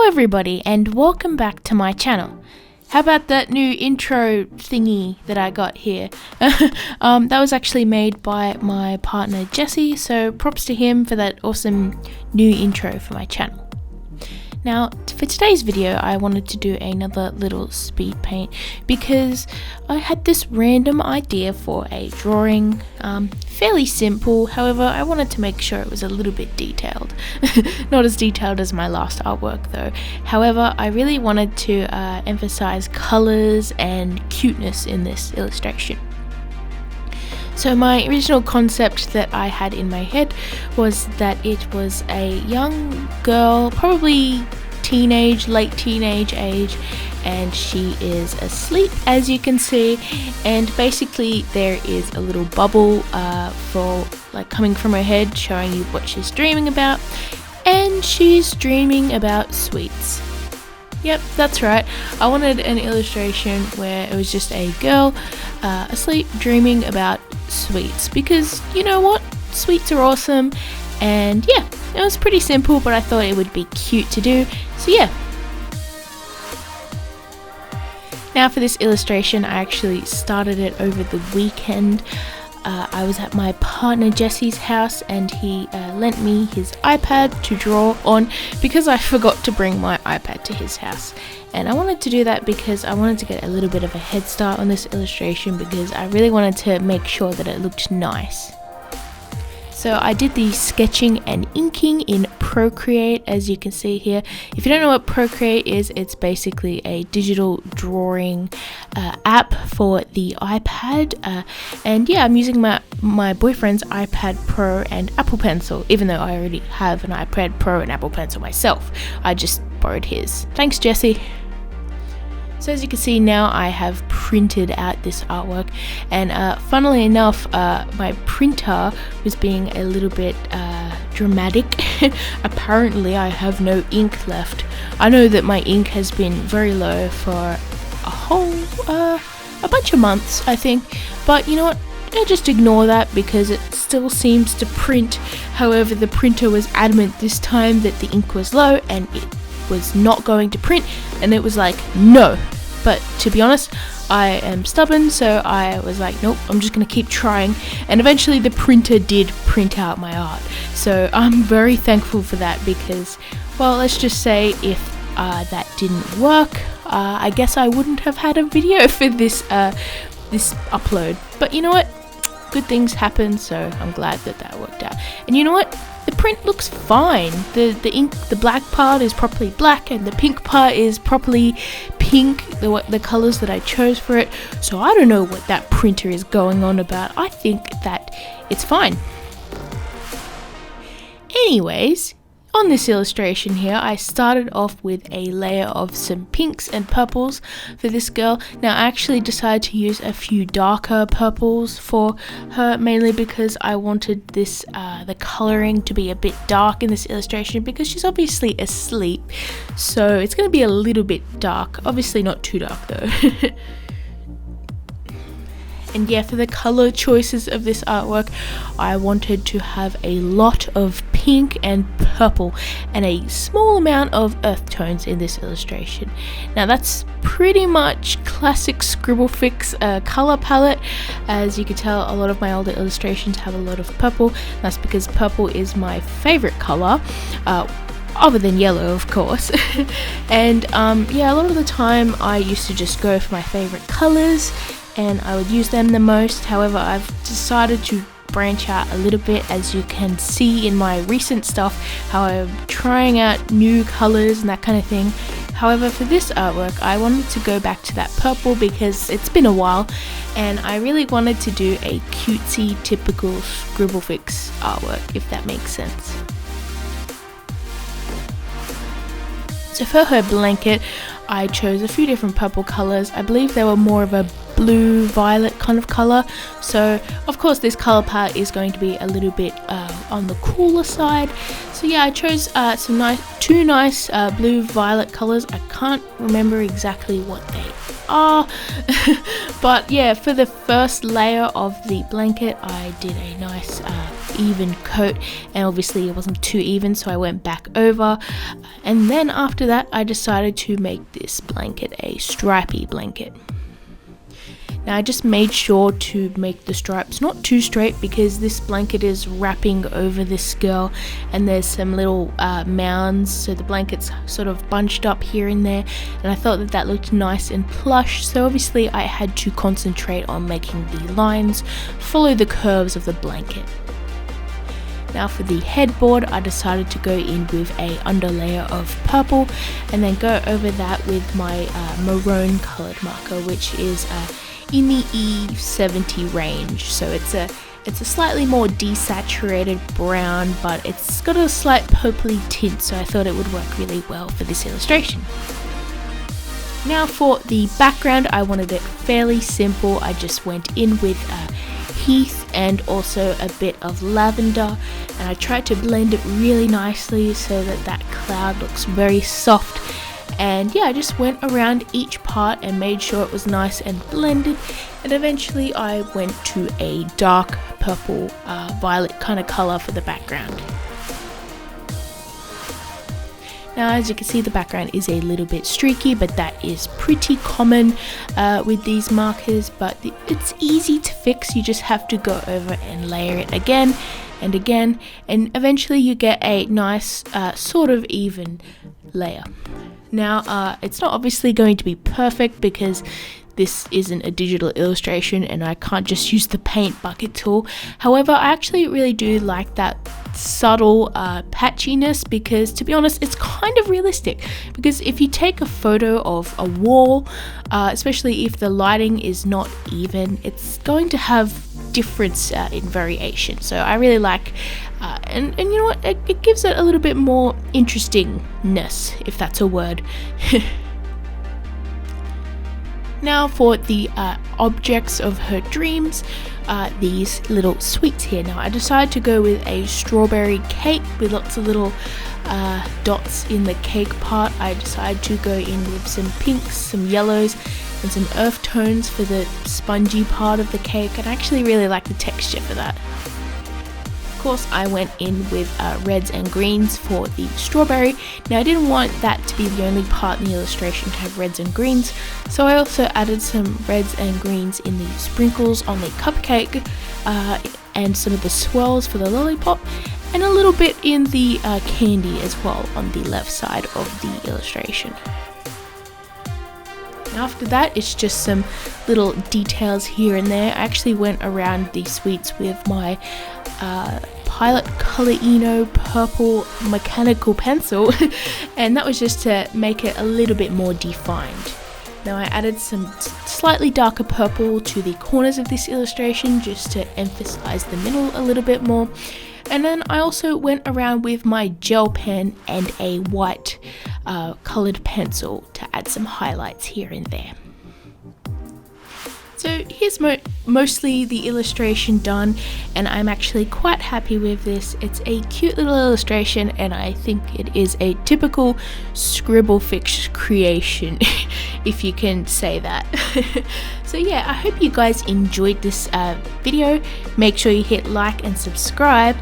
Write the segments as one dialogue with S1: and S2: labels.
S1: Hello everybody and welcome back to my channel. How about that new intro thingy that I got here? That was actually made by my partner Jesse, so props to him for that awesome new intro for my channel. Now, for today's video, I wanted to do another little speed paint because I had this random idea for a drawing, fairly simple, however, I wanted to make sure it was a little bit detailed. Not as detailed as my last artwork though. However, I really wanted to emphasize colors and cuteness in this illustration. So my original concept that I had in my head was that it was a young girl, probably late teenage age, and she is asleep, as you can see, and basically there is a little bubble coming from her head showing you what she's dreaming about, and she's dreaming about sweets. Yep, that's right. I wanted an illustration where it was just a girl asleep dreaming about sweets, because you know what? Sweets are awesome, and yeah, it was pretty simple, but I thought it would be cute to do, so yeah. Now for this illustration, I actually started it over the weekend. I was at my partner Jesse's house and he lent me his iPad to draw on because I forgot to bring my iPad to his house. And I wanted to do that because I wanted to get a little bit of a head start on this illustration because I really wanted to make sure that it looked nice. So I did the sketching and inking in Procreate, as you can see here. If you don't know what Procreate is, it's basically a digital drawing app for the iPad. And yeah, I'm using my boyfriend's iPad Pro and Apple Pencil, even though I already have an iPad Pro and Apple Pencil myself. I just borrowed his. Thanks, Jesse. So as you can see now, I have printed out this artwork, and funnily enough, my printer was being a little bit dramatic. Apparently I have no ink left. I know that my ink has been very low for a bunch of months, I think, but you know what? I just ignore that because it still seems to print. However, the printer was adamant this time that the ink was low and it was not going to print, and it was like no. But to be honest, I am stubborn, so I was like, nope, I'm just gonna keep trying, and eventually the printer did print out my art. So I'm very thankful for that because, well, let's just say if that didn't work, I guess I wouldn't have had a video for this this upload. But you know what? Good things happen, so I'm glad that that worked out. And you know what? The print looks fine. The ink, the black part is properly black, and the pink part is properly pink, the colors that I chose for it. So I don't know what that printer is going on about. I think that it's fine. Anyways, on this illustration here, I started off with a layer of some pinks and purples for this girl. Now I actually decided to use a few darker purples for her, mainly because I wanted this the coloring to be a bit dark in this illustration because she's obviously asleep, so it's going to be a little bit dark, obviously not too dark though. And yeah, for the color choices of this artwork, I wanted to have a lot of pink and purple and a small amount of earth tones in this illustration. Now that's pretty much classic Scribblefix color palette. As you can tell, a lot of my older illustrations have a lot of purple. That's because purple is my favorite color. Other than yellow, of course. And yeah, a lot of the time I used to just go for my favorite colors and I would use them the most. However, I've decided to branch out a little bit, as you can see in my recent stuff, how I'm trying out new colors and that kind of thing. However, for this artwork, I wanted to go back to that purple because it's been a while and I really wanted to do a cutesy, typical Scribblefix artwork, if that makes sense. So for her blanket, I chose a few different purple colors. I believe they were more of a blue violet kind of color, so of course this color palette is going to be a little bit on the cooler side. So yeah, I chose two nice blue violet colors. I can't remember exactly what they are but yeah, for the first layer of the blanket I did a nice even coat, and obviously it wasn't too even, so I went back over, and then after that I decided to make this blanket a stripy blanket. Now I just made sure to make the stripes not too straight because this blanket is wrapping over this girl and there's some little mounds, so the blanket's sort of bunched up here and there, and I thought that that looked nice and plush, so obviously I had to concentrate on making the lines follow the curves of the blanket. Now for the headboard, I decided to go in with a underlayer of purple and then go over that with my maroon colored marker, which is in the E70 range, so it's a slightly more desaturated brown, but it's got a slight purpley tint, so I thought it would work really well for this illustration. Now for the background, I wanted it fairly simple. I just went in with heath and also a bit of lavender, and I tried to blend it really nicely so that that cloud looks very soft. And yeah, I just went around each part and made sure it was nice and blended, and eventually I went to a dark purple violet kind of color for the background. Now as you can see, the background is a little bit streaky, but that is pretty common with these markers, but it's easy to fix. You just have to go over and layer it again and again, and eventually you get a nice sort of even layer. Now it's not obviously going to be perfect because this isn't a digital illustration and I can't just use the paint bucket tool. However, I actually really do like that subtle patchiness, because to be honest, it's kind of realistic. Because if you take a photo of a wall, especially if the lighting is not even, it's going to have difference in variation. So I really like and you know what, it gives it a little bit more interestingness, if that's a word. Now for the objects of her dreams, these little sweets here. Now I decided to go with a strawberry cake with lots of little dots in the cake part. I decided to go in with some pinks, some yellows, and some earth tones for the spongy part of the cake, and I actually really like the texture for that. Of course, I went in with reds and greens for the strawberry. Now I didn't want that to be the only part in the illustration to have reds and greens, so I also added some reds and greens in the sprinkles on the cupcake and some of the swirls for the lollipop, and a little bit in the candy as well on the left side of the illustration. After that, it's just some little details here and there. I actually went around the sweets with my Pilot Color Eno purple mechanical pencil and that was just to make it a little bit more defined. Now I added some slightly darker purple to the corners of this illustration just to emphasize the middle a little bit more. And then I also went around with my gel pen and a white colored pencil to add some highlights here and there. So here's mostly the illustration done, and I'm actually quite happy with this. It's a cute little illustration, and I think it is a typical Scribblefix creation, if you can say that. So yeah, I hope you guys enjoyed this video. Make sure you hit like and subscribe,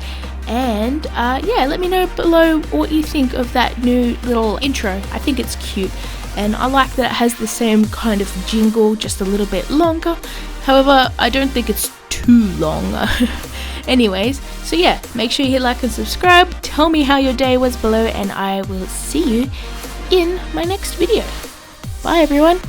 S1: and yeah, let me know below what you think of that new little intro. I think it's cute. And I like that it has the same kind of jingle, just a little bit longer. However, I don't think it's too long. Anyways, so yeah, make sure you hit like and subscribe. Tell me how your day was below, and I will see you in my next video. Bye everyone.